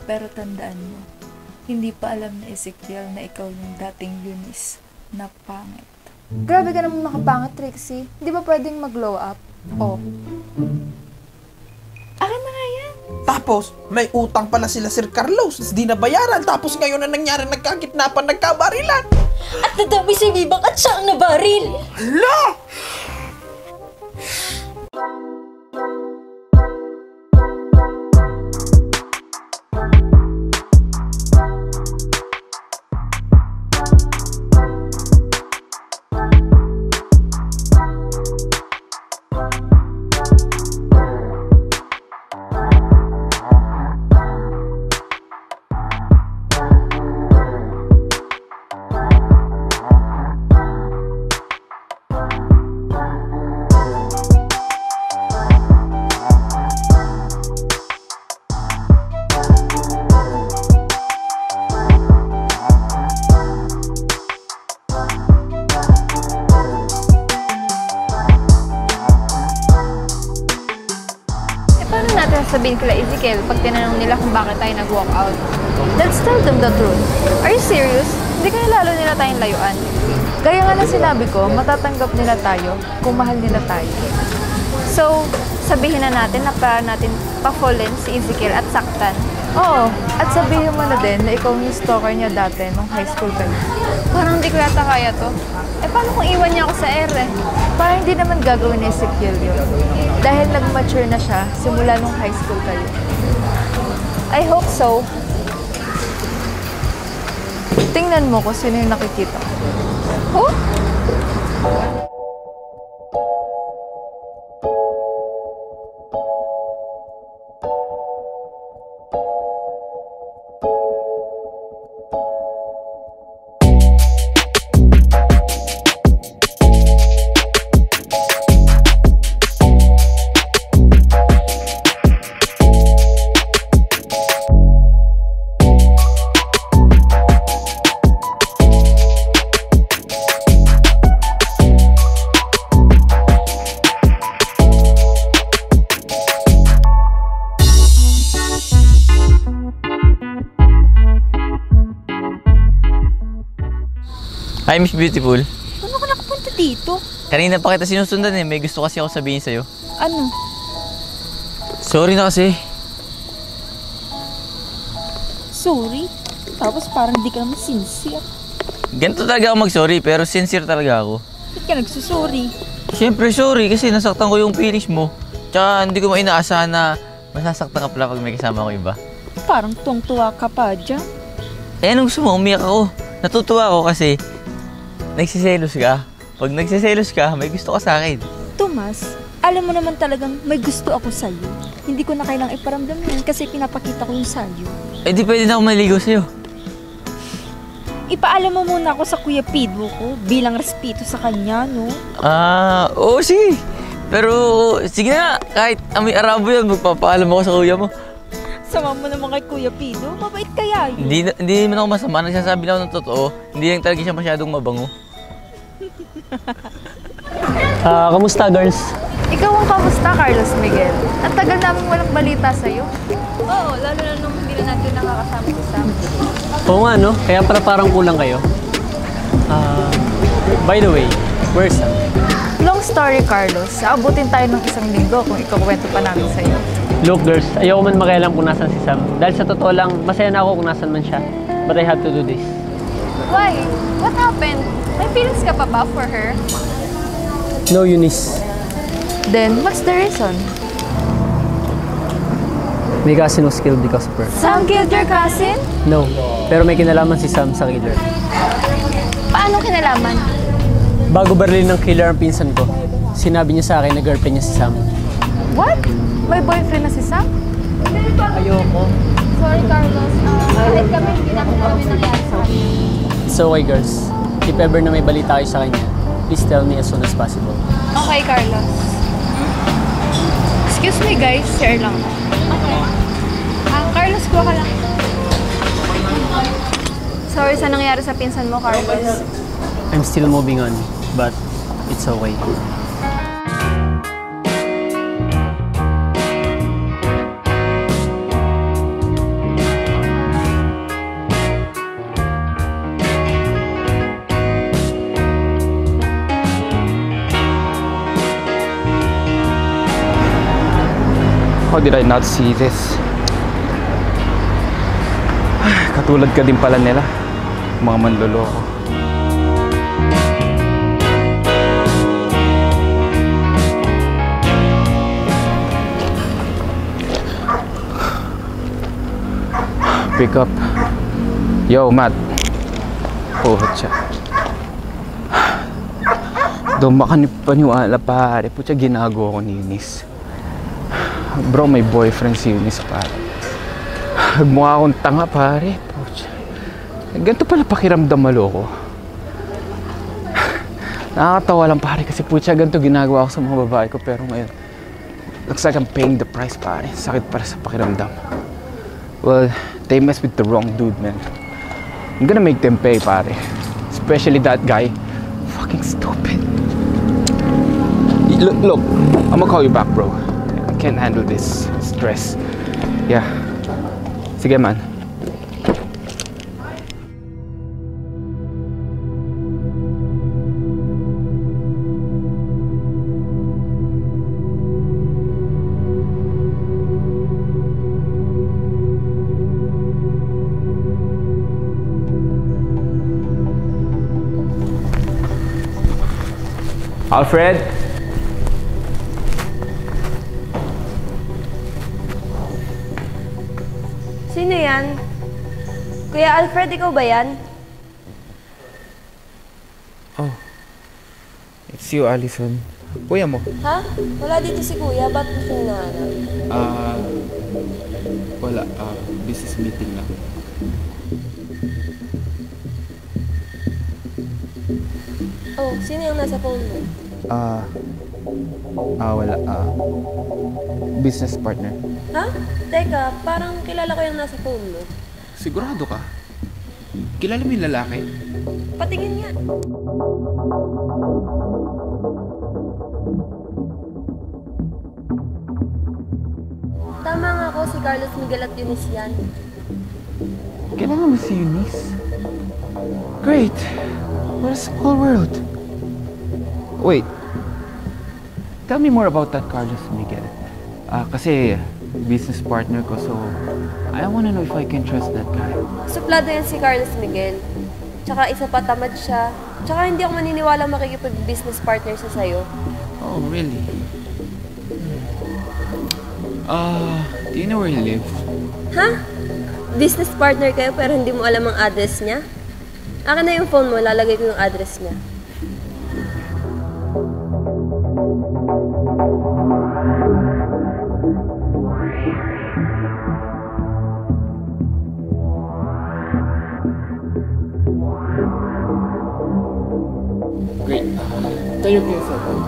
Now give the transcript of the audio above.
Pero tandaan mo, hindi pa alam ni Ezekiel na ikaw yung dating Eunice na pangit. Grabe ka naman makapangit, Trixie. Hindi ba pwedeng mag-glow up? Oh. Akin na nga yan. Tapos, may utang pala sila Sir Carlos, di nabayaran. Tapos ngayon na nangyari, nagkakidnapan, nagkabarilan. At nadami si Bibang at siya ang nabaril. Hala! Sabihin kila Ezekiel pag tinanong nila kung bakit tayo nag-walk out. Let's tell them the truth. Are you serious? Hindi kaya lalo nila tayong layuan. Gaya nga na sinabi ko, matatanggap nila tayo kung mahal nila tayo. So, sabihin na natin na para natin pa-fallen si Ezekiel at saktan. Oo, at sabihin mo na din na ikaw yung stalker niya dati nung high school kayo. Parang hindi ko yata kaya to. Eh, paano kung iwan niya ako sa air eh? Parang hindi naman gagawin ni Ezekiel yun. Dahil nag-mature na siya simula nung high school kayo. I hope so. Tingnan mo kung sino yung nakikita ko. Oh? Hi, Miss Beautiful. Paano ka nakapunta dito? Kanina pa kita sinusundan eh. May gusto kasi ako sabihin sa'yo. Ano? Sorry na kasi. Sorry? Tapos parang di ka naman sincere. Ganito talaga ako mag-sorry, pero sincere talaga ako. Ba't ka nagsusorry? Siyempre, sorry kasi nasaktan ko yung feelings mo. Tsaka hindi ko mainaasahan na masasaktan ka pala pag may kasama ko iba. Parang tuwang-tuwa ka pa dyan. Eh, anong gusto mo? Umiyak ako. Natutuwa ako kasi nagsiselos ka. Pag nagsiselos ka, may gusto ka sa akin. Tomas, alam mo naman talagang may gusto ako sa'yo. Hindi ko na kailang iparamdam yan kasi pinapakita ko yung sa'yo. Eh, di pwede na ako maligaw sa'yo. Ipaalam mo muna ako sa Kuya Pedro ko bilang respeto sa kanya, no? Oo, sige. Pero, sige na. Kahit amoy arabo yan, magpapaalam ako sa kuya mo. Sama mo naman kay Kuya Pedro. Mabait kaya yun. Hindi naman ako masama. Nagsasabi lang ako ng totoo. Hindi lang talaga siya masyadong mabango. Kamusta, girls? Ikaw ang kamusta, Carlos Miguel? Ang tagal namin walang balita sa'yo. Oo, lalo na nung hindi na natin nakakasama sa Sam. Oo nga, no? Kaya parang kulang kayo. By the way, where's Sam? Long story, Carlos. Aabutin tayo ng isang linggo kung ikukwento pa namin sa'yo. Look, girls, ayoko man makialam kung nasan si Sam. Dahil sa totoo lang, masaya na ako kung nasan man siya. But I have to do this. Why? What happened? May feelings ka pa ba for her? No, Eunice. Then, what's the reason? My cousin was killed because of her. Sam killed your cousin? No, pero may kinalaman si Sam sa killer. Paano kinalaman? Bago barilin ng killer ang pinsan ko, sinabi niya sa akin na girlfriend niya si Sam. What? May boyfriend na si Sam? Ayoko. Sorry, Carlos. Kahit kami, hindi namin kami nangyari sa kanya. So, okay, girls. If ever na may balita kayo sa kanya, please tell me as soon as possible. Okay, Carlos. Excuse me, guys. Share lang. Okay. Carlos, kuha ka lang. Sorry sa nangyari sa pinsan mo, Carlos. I'm still moving on, but it's okay. did I not see this? Katulad ka din pala nila, mga manloloko. Pick up. Yo, Matt. Puhat siya. Doon makaniwala pare. Putya, ginagawa ko ni Eunice. Bro, may boyfriend si Eunice pare. Mukha akong tanga pare. Putya. Ganito pala pakiramdam maloko. Nakakatawa lang pare kasi putya, ganito ginagawa ko sa mga babae ko. Pero ngayon, looks like I'm paying the price pare. Sakit para sa pakiramdam. Well, they messed with the wrong dude, man. I'm gonna make them pay, pare. Especially that guy. Fucking stupid. Look, I'm gonna call you back, bro. I can't handle this stress. Yeah. Sige, man. Alfred? Sino yan? Kuya Alfred, ikaw ba yan? Oh. It's you, Allison. Kuya mo? Ha? Wala dito si Kuya. Ba't mo siya hinahanap? Wala. Business meeting lang. Oh, sino yung nasa phone mo? Wala. Business partner. Ha? Teka, parang kilala ko yung nasa phone mo. Sigurado ka? Kilala mo yung lalaki? Patingin nga. Tama nga ako, si Carlos Miguel at Eunice yan. Kilala mo si Eunice? Great! What a small world! Wait. Tell me more about that Carlos Miguel. Kasi business partner ko, so I wanna know if I can trust that guy. Suplado yan si Carlos Miguel. Tsaka isa pa, tamad siya. Tsaka hindi ako maniniwala makikipag-business partner siya sa'yo. Oh, really? Do you know where he lives? Ha? Business partner kayo pero hindi mo alam ang address niya? Akin na yung phone mo, lalagay ko yung address niya. Great. Tayo kayo sa phone.